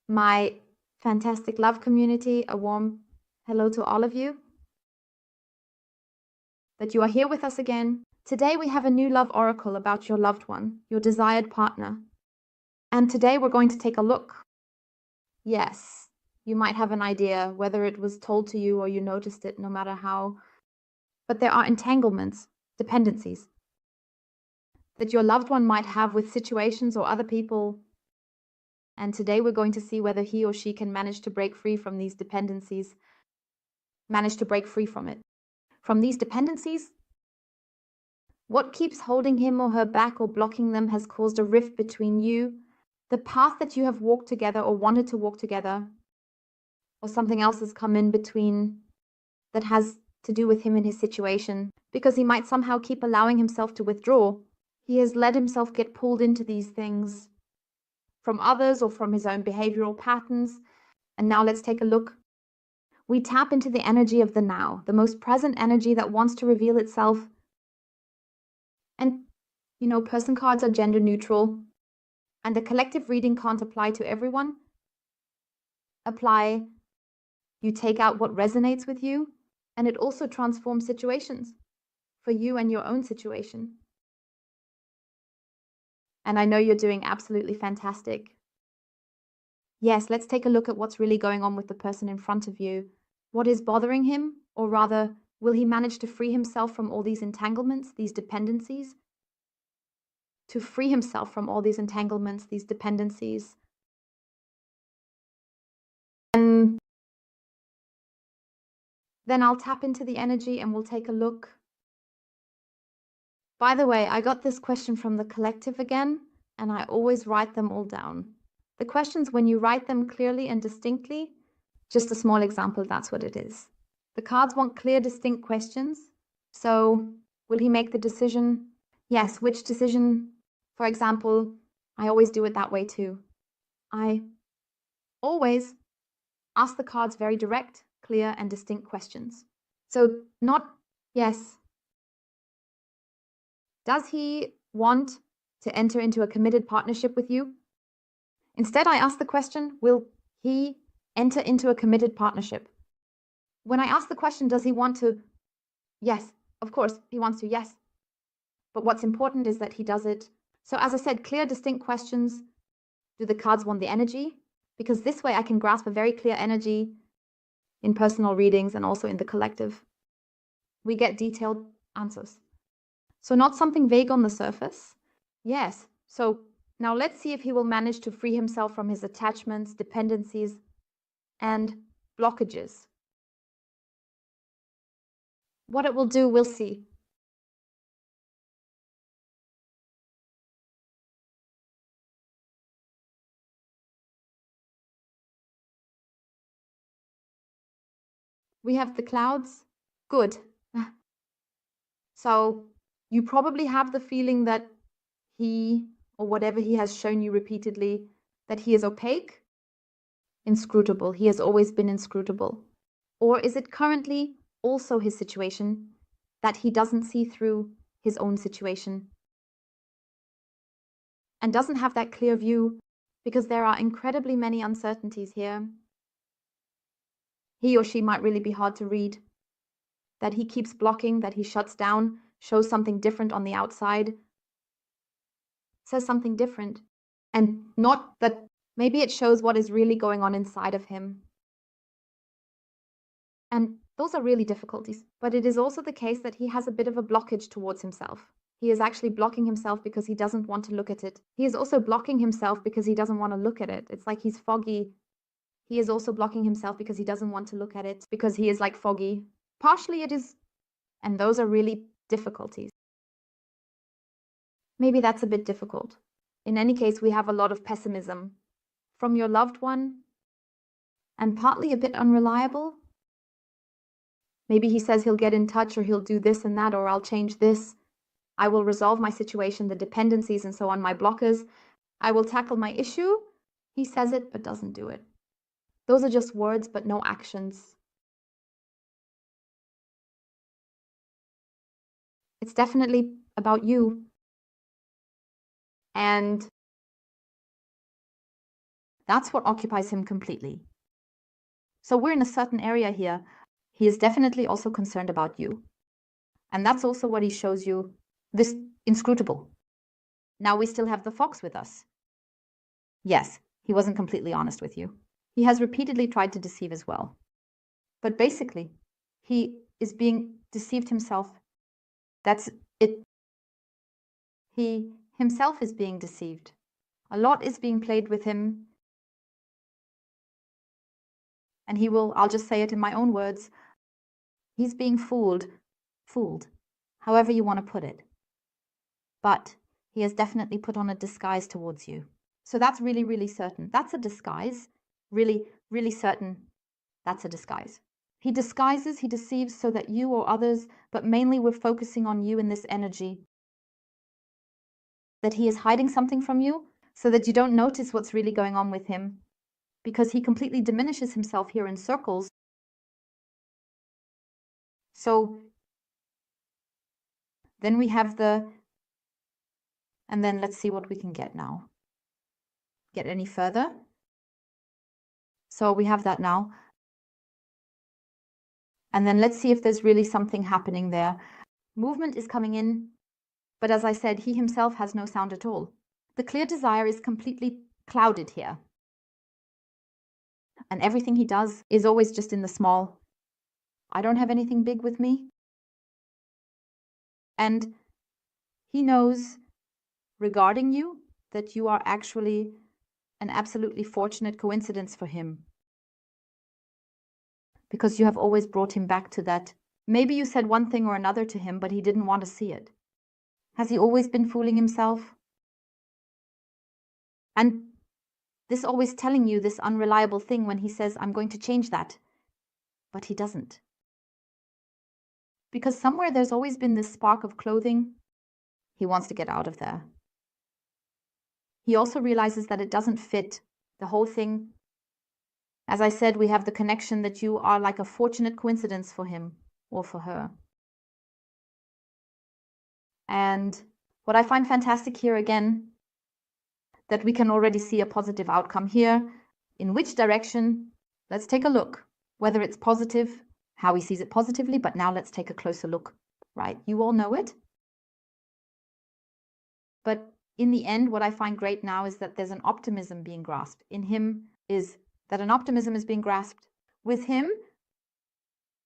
My fantastic love community, a warm hello to all of you, that you are here with us again. Today we have a new love oracle about your loved one, your desired partner. And today we're going to take a look. Yes, you might have an idea whether it was told to you or you noticed it, no matter how. But there are entanglements, dependencies, that your loved one might have with situations or other people. And today we're going to see whether he or she can manage to break free from these dependencies, manage to break free from it. From these dependencies, what keeps holding him or her back or blocking them has caused a rift between you, the path that you have walked together or wanted to walk together, or something else has come in between that has to do with him and his situation, because he might somehow keep allowing himself to withdraw. He has let himself get pulled into these things from others or from his own behavioral patterns. And now let's take a look. We tap into the energy of the now, the most present energy that wants to reveal itself. And, person cards are gender neutral, and the collective reading can't apply to everyone. You take out what resonates with you, and it also transforms situations for you and your own situation. And I know you're doing absolutely fantastic. Yes, let's take a look at what's really going on with the person in front of you. What is bothering him? Or rather, will he manage to free himself from all these entanglements, these dependencies? To free himself from all these entanglements, these dependencies. And then I'll tap into the energy and we'll take a look. By the way, I got this question from the collective again, and I always write them all down. The questions, when you write them clearly and distinctly, just a small example, that's what it is. The cards want clear, distinct questions. So, will he make the decision? Yes, which decision? For example, I always do it that way too. I always ask the cards very direct, clear, and distinct questions. So, not yes. Does he want to enter into a committed partnership with you? Instead, I ask the question, will he enter into a committed partnership? When I ask the question, does he want to? Yes, of course, he wants to, yes. But what's important is that he does it. So as I said, clear, distinct questions. Do the cards want the energy? Because this way I can grasp a very clear energy in personal readings and also in the collective. We get detailed answers. So not something vague on the surface. Yes. So now let's see if he will manage to free himself from his attachments, dependencies, and blockages. What it will do, we'll see. We have the clouds. Good. So you probably have the feeling that he, or whatever he has shown you repeatedly, that he is opaque, inscrutable. He has always been inscrutable. Or is it currently also his situation that he doesn't see through his own situation and doesn't have that clear view because there are incredibly many uncertainties here? He or she might really be hard to read, that he keeps blocking, that he shuts down, shows something different on the outside, says something different, and not that maybe it shows what is really going on inside of him. And those are really difficulties. But it is also the case that he has a bit of a blockage towards himself. He is actually blocking himself because he doesn't want to look at it. He is also blocking himself because he doesn't want to look at it. It's like he's foggy. He is also blocking himself because he doesn't want to look at it, because he is like foggy. Partially it is, and those are really difficulties. Maybe that's a bit difficult. In any case, we have a lot of pessimism from your loved one, and partly a bit unreliable. Maybe he says he'll get in touch, or he'll do this and that, or I'll change this. I will resolve my situation, the dependencies and so on, my blockers. I will tackle my issue. He says it, but doesn't do it. Those are just words, but no actions. It's definitely about you. And That's what occupies him completely. So we're in a certain area here. He is definitely also concerned about you. And that's also what he shows you, this inscrutable. Now we still have the fox with us. Yes, he wasn't completely honest with you. He has repeatedly tried to deceive as well. But basically, he is being deceived himself. That's it. He himself is being deceived. A lot is being played with him. And he will, I'll just say it in my own words, he's being fooled, however you want to put it. But he has definitely put on a disguise towards you. So that's really, really certain. That's a disguise. Really, really certain. That's a disguise. He disguises, he deceives so that you or others, but mainly we're focusing on you in this energy, that he is hiding something from you so that you don't notice what's really going on with him, because he completely diminishes himself here in circles. So then we have and then let's see what we can get now. Get any further? So we have that now. And then let's see if there's really something happening there. Movement is coming in, but as I said, he himself has no sound at all. The clear desire is completely clouded here. And everything he does is always just in the small. I don't have anything big with me. And he knows regarding you that you are actually an absolutely fortunate coincidence for him, because you have always brought him back to that. Maybe you said one thing or another to him, but he didn't want to see it. Has he always been fooling himself? And this always telling you this unreliable thing when he says, I'm going to change that. But he doesn't. Because somewhere there's always been this spark of clothing. He wants to get out of there. He also realizes that it doesn't fit. The whole thing. As I said, we have the connection that you are like a fortunate coincidence for him or for her. And what I find fantastic here again, that we can already see a positive outcome here. In which direction? Let's take a look. Whether it's positive, how he sees it positively, but now let's take a closer look, right? You all know it. But in the end, what I find great now is that there's an optimism being grasped. In him is that an optimism is being grasped with him,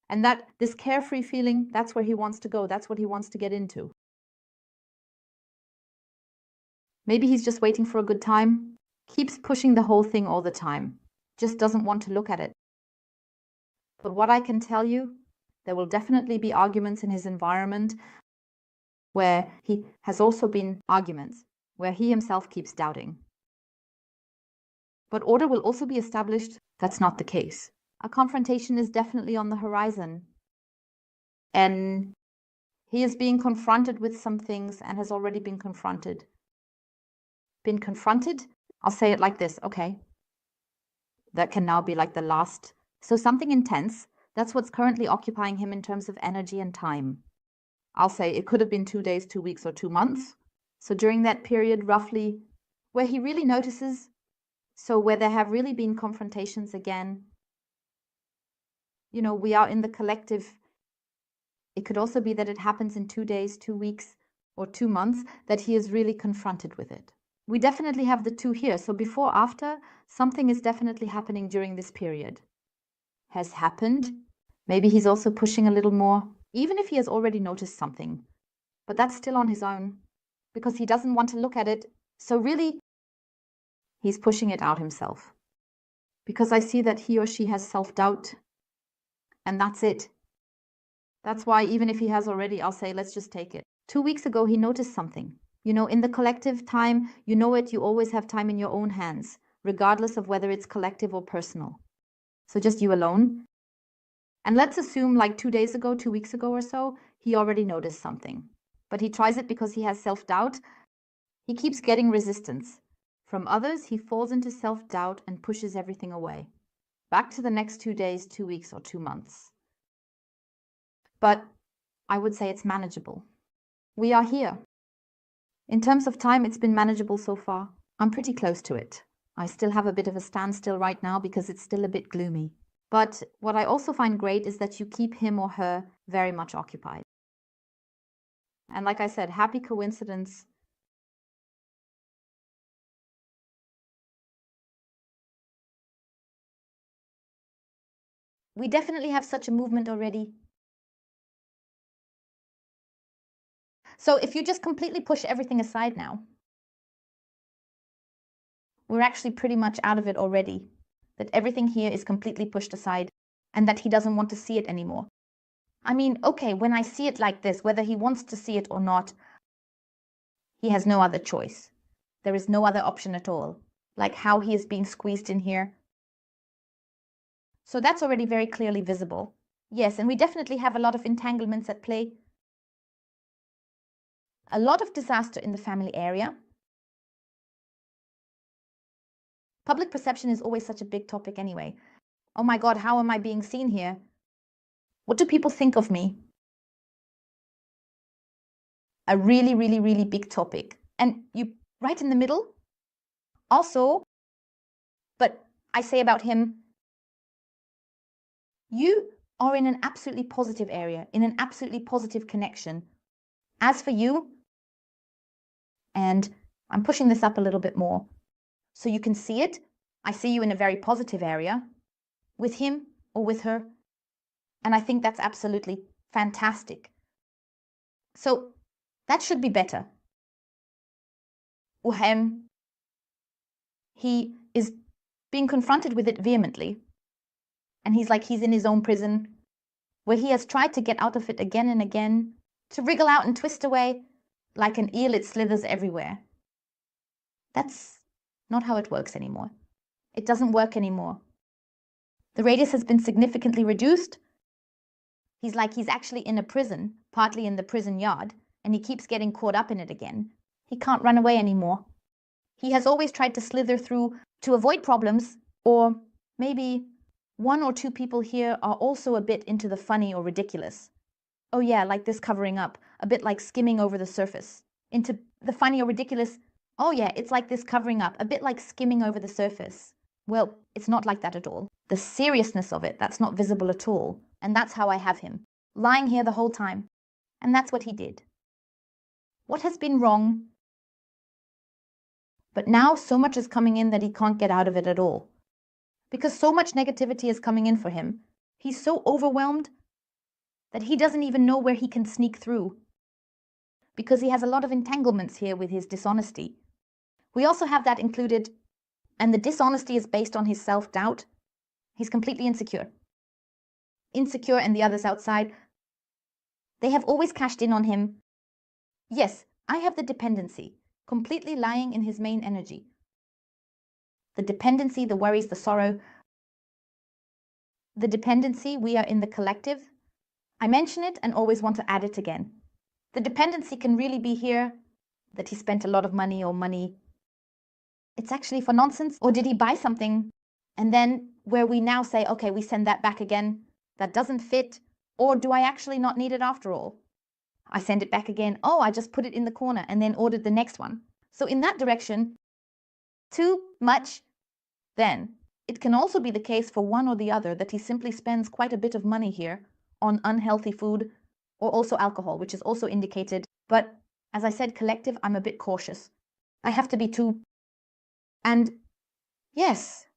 and that this carefree feeling, that's where he wants to go. That's what he wants to get into. Maybe he's just waiting for a good time, keeps pushing the whole thing all the time, just doesn't want to look at it. But what I can tell you, there will definitely be arguments in his environment where he has also been arguments, where he himself keeps doubting. But order will also be established. That's not the case. A confrontation is definitely on the horizon. And he is being confronted with some things and has already been confronted. Been confronted? I'll say it like this, okay. That can now be like the last. So something intense, that's what's currently occupying him in terms of energy and time. I'll say it could have been 2 days, 2 weeks, or 2 months. So during that period, roughly, where he really notices, so where there have really been confrontations again, we are in the collective. It could also be that it happens in 2 days, 2 weeks, or 2 months, that he is really confronted with it. We definitely have the two here. So before, after, something is definitely happening during this period. Has happened. Maybe he's also pushing a little more, even if he has already noticed something. But that's still on his own, because he doesn't want to look at it. So really, he's pushing it out himself. Because I see that he or she has self-doubt. And that's it. That's why even if he has already, I'll say, let's just take it. 2 weeks ago, he noticed something. In the collective time, you always have time in your own hands, regardless of whether it's collective or personal. So just you alone. And let's assume like 2 days ago, 2 weeks ago or so, he already noticed something. But he tries it because he has self-doubt. He keeps getting resistance. From others, he falls into self-doubt and pushes everything away. Back to the next 2 days, 2 weeks, or 2 months. But I would say it's manageable. We are here. In terms of time, it's been manageable so far. I'm pretty close to it. I still have a bit of a standstill right now because it's still a bit gloomy. But what I also find great is that you keep him or her very much occupied. And like I said, happy coincidence. We definitely have such a movement already. So if you just completely push everything aside now, we're actually pretty much out of it already. That everything here is completely pushed aside and that he doesn't want to see it anymore. I mean, okay, when I see it like this, whether he wants to see it or not, he has no other choice. There is no other option at all. Like how he is being squeezed in here. So that's already very clearly visible. Yes, and we definitely have a lot of entanglements at play. A lot of disaster in the family area. Public perception is always such a big topic anyway. Oh my God, how am I being seen here? What do people think of me? A really, really, really big topic. And you right in the middle. Also, but I say about him, you are in an absolutely positive area, in an absolutely positive connection. As for you, and I'm pushing this up a little bit more so you can see it. I see you in a very positive area with him or with her. And I think that's absolutely fantastic. So that should be better. Uhem, he is being confronted with it vehemently. And he's like he's in his own prison, where he has tried to get out of it again and again, to wriggle out and twist away. Like an eel, it slithers everywhere. That's not how it works anymore. It doesn't work anymore. The radius has been significantly reduced. He's like he's actually in a prison, partly in the prison yard, and he keeps getting caught up in it again. He can't run away anymore. He has always tried to slither through to avoid problems, or maybe one or two people here are also a bit into the funny or ridiculous. Oh yeah, like this covering up, a bit like skimming over the surface. Into the funny or ridiculous, oh yeah, it's like this covering up, a bit like skimming over the surface. Well, it's not like that at all. The seriousness of it, that's not visible at all. And that's how I have him, lying here the whole time. And that's what he did. What has been wrong? But now so much is coming in that he can't get out of it at all. Because so much negativity is coming in for him. He's so overwhelmed that he doesn't even know where he can sneak through. Because he has a lot of entanglements here with his dishonesty. We also have that included, and the dishonesty is based on his self-doubt. He's completely insecure. Insecure and the others outside, they have always cashed in on him. Yes, I have the dependency, completely lying in his main energy. The dependency, the worries, the sorrow. The dependency, we are in the collective. I mention it and always want to add it again. The dependency can really be here that he spent a lot of money or money. It's actually for nonsense. Or did he buy something and then where we now say, okay, we send that back again. That doesn't fit. Or do I actually not need it after all? I send it back again. Oh, I just put it in the corner and then ordered the next one. So in that direction, too much. Then it can also be the case for one or the other that he simply spends quite a bit of money here on unhealthy food or also alcohol, which is also indicated. But as I said, collective, I'm a bit cautious. I have to be too. And yes,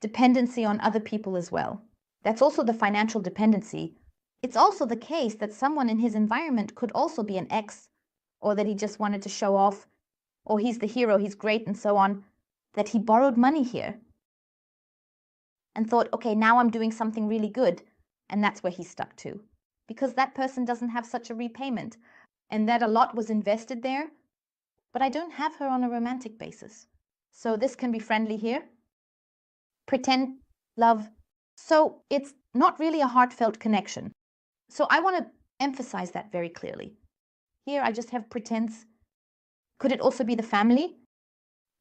dependency on other people as well. That's also the financial dependency. It's also the case that someone in his environment could also be an ex, or that he just wanted to show off, or he's the hero, he's great, and so on, that he borrowed money here and thought, okay, now I'm doing something really good. And that's where he's stuck to. Because that person doesn't have such a repayment, and that a lot was invested there. But I don't have her on a romantic basis. So this can be friendly here. Pretend love. So it's not really a heartfelt connection. So I want to emphasize that very clearly. Here I just have pretense. Could it also be the family?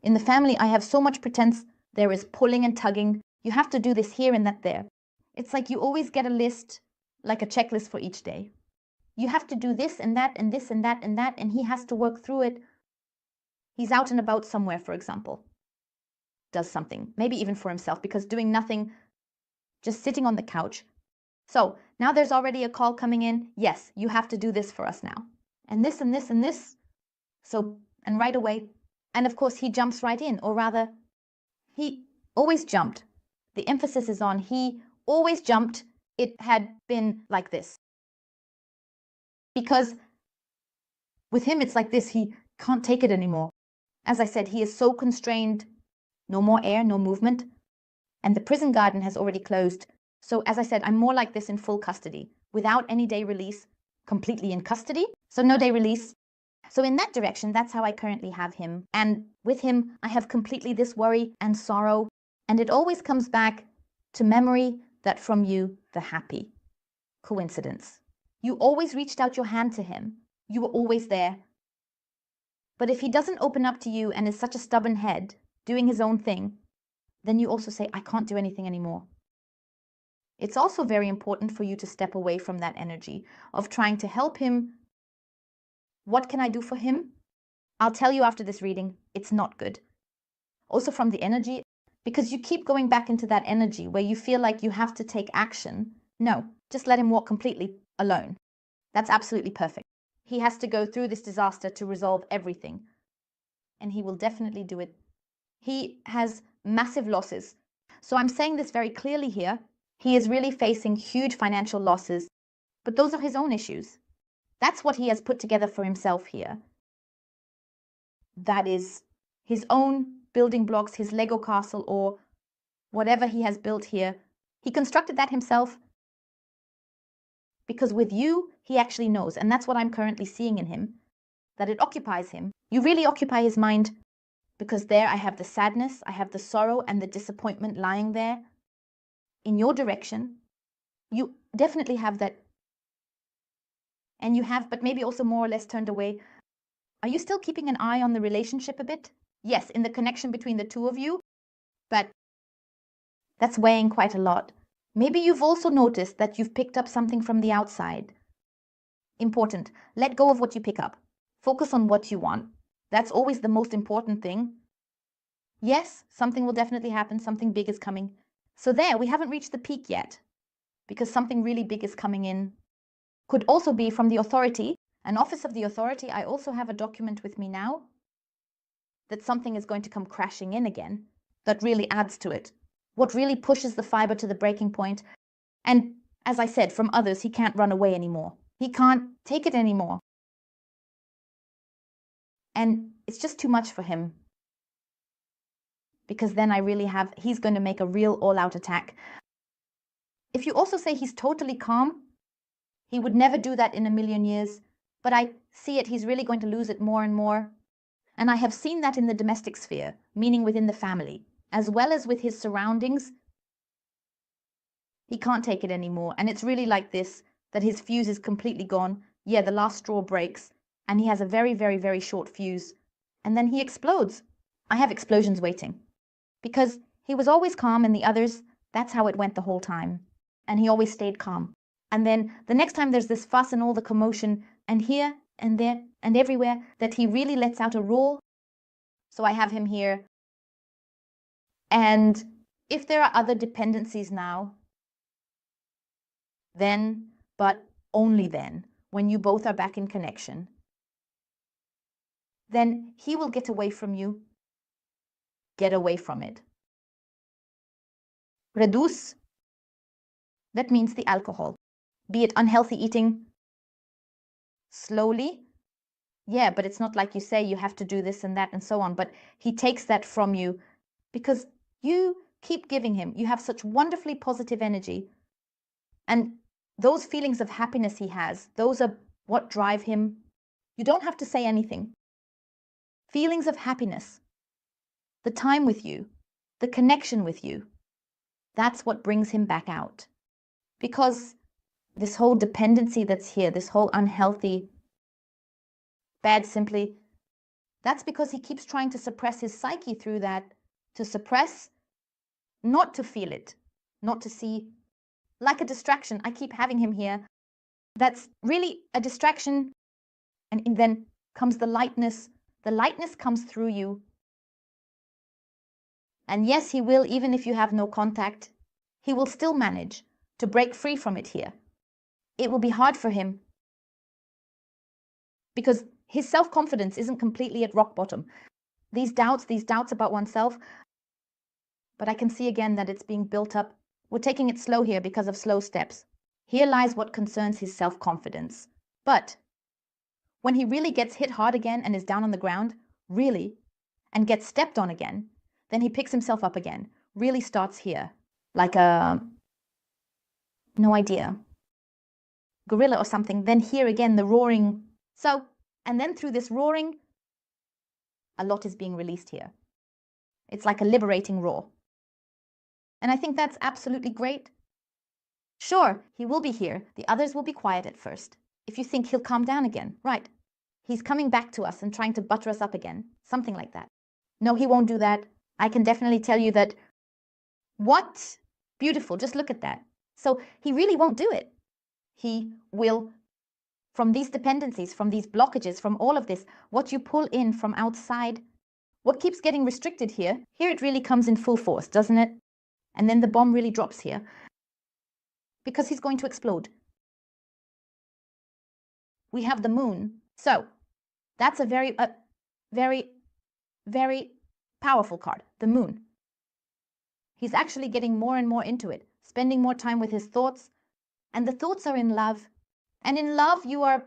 In the family, I have so much pretense. There is pulling and tugging. You have to do this here and that there. It's like you always get a list, like a checklist for each day. You have to do this and that and this and that and that, and he has to work through it. He's out and about somewhere, for example. does something, maybe even for himself, because doing nothing, just sitting on the couch. So now there's already a call coming in. Yes, you have to do this for us now. And this and this and this. So, and right away. And of course, he jumps right in, or rather, he always jumped. The emphasis is on he always jumped. It had been like this. Because with him, it's like this. He can't take it anymore. As I said, he is so constrained. No more air, no movement. And the prison garden has already closed. So as I said, I'm more like this in full custody, without any day release, completely in custody. So no day release. So in that direction, that's how I currently have him. And with him, I have completely this worry and sorrow. And it always comes back to memory that from you, the happy. Coincidence. You always reached out your hand to him. You were always there. But if he doesn't open up to you and is such a stubborn head, doing his own thing, then you also say, I can't do anything anymore. It's also very important for you to step away from that energy of trying to help him. What can I do for him? I'll tell you after this reading, it's not good. Also from the energy, because you keep going back into that energy where you feel like you have to take action. No, just let him walk completely alone. That's absolutely perfect. He has to go through this disaster to resolve everything. And he will definitely do it. He has massive losses. So I'm saying this very clearly here. He is really facing huge financial losses, but those are his own issues. That's what he has put together for himself here. That is his own building blocks, his Lego castle, or whatever he has built here. He constructed that himself because with you, he actually knows. And that's what I'm currently seeing in him, that it occupies him. You really occupy his mind because there I have the sadness, I have the sorrow and the disappointment lying there in your direction. You definitely have that. And you have, but maybe also more or less turned away. Are you still keeping an eye on the relationship a bit? Yes, in the connection between the two of you, but that's weighing quite a lot. Maybe you've also noticed that you've picked up something from the outside. Important. Let go of what you pick up. Focus on what you want. That's always the most important thing. Yes, something will definitely happen. Something big is coming. So there, we haven't reached the peak yet because something really big is coming in. Could also be from the authority, an office of the authority. I also have a document with me now that something is going to come crashing in again that really adds to it. What really pushes the fiber to the breaking point. And as I said, from others, he can't run away anymore. He can't take it anymore. And it's just too much for him. Because then he's going to make a real all-out attack. If you also say he's totally calm, he would never do that in a million years. But I see it, he's really going to lose it more and more. And I have seen that in the domestic sphere, meaning within the family, as well as with his surroundings. He can't take it anymore. And it's really like this, that his fuse is completely gone. Yeah, the last straw breaks. And he has a very, very, very short fuse. And then he explodes. I have explosions waiting. Because he was always calm and the others, that's how it went the whole time. And he always stayed calm. And then the next time there's this fuss and all the commotion, and here and there and everywhere, that he really lets out a roar. So I have him here. And if there are other dependencies now, then, but only then, when you both are back in connection, then he will get away from you. Get away from it. Reduce, that means the alcohol. Be it unhealthy eating, slowly. Yeah, but it's not like you say you have to do this and that and so on. But he takes that from you because you keep giving him. You have such wonderfully positive energy. And those feelings of happiness he has, those are what drive him. You don't have to say anything. Feelings of happiness, the time with you, the connection with you, that's what brings him back out. Because this whole dependency that's here, this whole unhealthy, bad simply, that's because he keeps trying to suppress his psyche through that, to suppress, not to feel it, not to see, like a distraction. I keep having him here. That's really a distraction. And then comes the lightness. The lightness comes through you. And yes, he will, even if you have no contact, he will still manage to break free from it here. It will be hard for him because his self-confidence isn't completely at rock bottom. These doubts about oneself, but I can see again that it's being built up. We're taking it slow here because of slow steps. Here lies what concerns his self-confidence. But when he really gets hit hard again and is down on the ground, really, and gets stepped on again, then he picks himself up again, really starts here, like a, no idea, gorilla or something. Then here again, the roaring. So, and then through this roaring, a lot is being released here. It's like a liberating roar. And I think that's absolutely great. Sure, he will be here. The others will be quiet at first. If you think he'll calm down again, right. He's coming back to us and trying to butter us up again. Something like that. No, he won't do that. I can definitely tell you that. What? Beautiful. Just look at that. So he really won't do it. He will, from these dependencies, from these blockages, from all of this, what you pull in from outside, what keeps getting restricted here it really comes in full force, doesn't it? And then the bomb really drops here because he's going to explode. We have the moon. So that's a very, very powerful card, the moon. He's actually getting more and more into it, spending more time with his thoughts, and the thoughts are in love. And in love, you are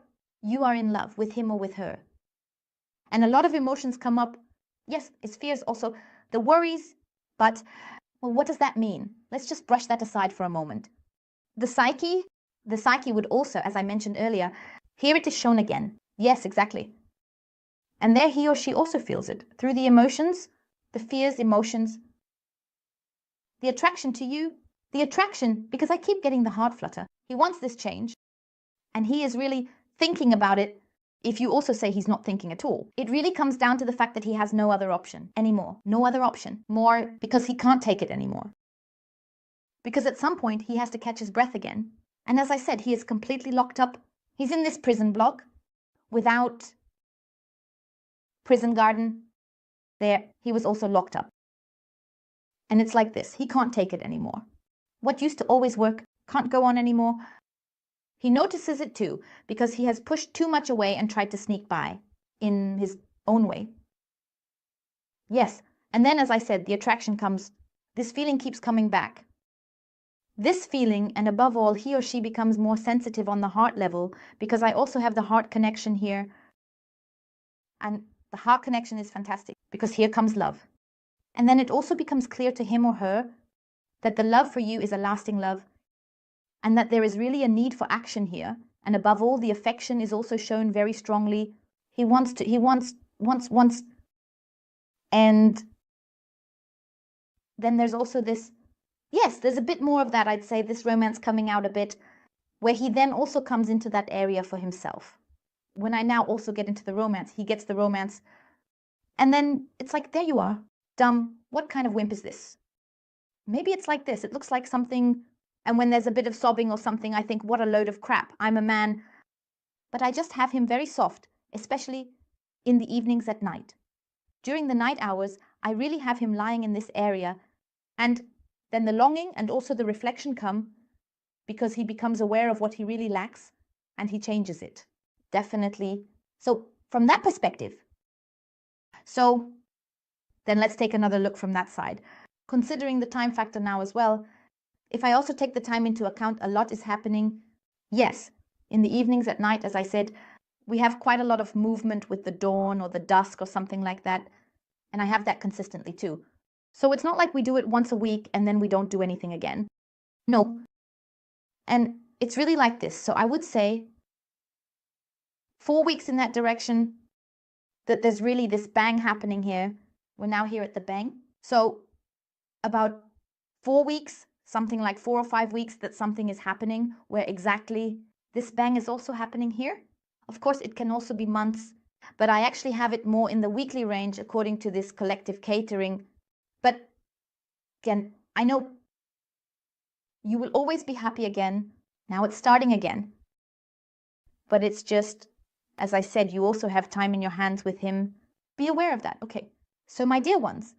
in love with him or with her. And a lot of emotions come up. Yes, it's fears also, the worries, but, well, what does that mean? Let's just brush that aside for a moment. The psyche would also, as I mentioned earlier, here it is shown again. Yes, exactly. And there he or she also feels it through the emotions, the fears, emotions, the attraction to you, the attraction, because I keep getting the heart flutter. He wants this change, and he is really thinking about it. If you also say he's not thinking at all, it really comes down to the fact that he has no other option anymore. No other option. More because he can't take it anymore. Because at some point he has to catch his breath again. And as I said, he is completely locked up. He's in this prison block without prison garden. There, he was also locked up. And it's like this. He can't take it anymore. What used to always work can't go on anymore. He notices it too, because he has pushed too much away and tried to sneak by in his own way. Yes, and then as I said, the attraction comes. This feeling keeps coming back. This feeling, and above all, he or she becomes more sensitive on the heart level, because I also have the heart connection here. And the heart connection is fantastic, because here comes love. And then it also becomes clear to him or her that the love for you is a lasting love, and that there is really a need for action here. And above all, the affection is also shown very strongly. He wants. And then there's also this, yes, there's a bit more of that, I'd say, this romance coming out a bit, where he then also comes into that area for himself. When I now also get into the romance, he gets the romance. And then it's like, there you are. Dumb. What kind of wimp is this? Maybe it's like this. It looks like something. And when there's a bit of sobbing or something, I think, what a load of crap. I'm a man. But I just have him very soft, especially in the evenings at night. During the night hours, I really have him lying in this area. And then the longing and also the reflection come because he becomes aware of what he really lacks and he changes it. Definitely. So from that perspective. So then let's take another look from that side. Considering the time factor now as well, if I also take the time into account, a lot is happening. Yes, in the evenings at night, as I said, we have quite a lot of movement with the dawn or the dusk or something like that. And I have that consistently too. So it's not like we do it once a week and then we don't do anything again. No. And it's really like this. So I would say 4 weeks in that direction, that there's really this bang happening here. We're now here at the bang. So about 4 weeks, something like 4 or 5 weeks, that something is happening where exactly this bang is also happening here. Of course, it can also be months, but I actually have it more in the weekly range according to this collective catering. But again, I know you will always be happy again. Now it's starting again. But it's just, as I said, you also have time in your hands with him. Be aware of that. Okay. So my dear ones,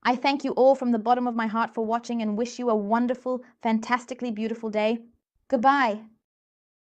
I thank you all from the bottom of my heart for watching and wish you a wonderful, fantastically beautiful day. Goodbye.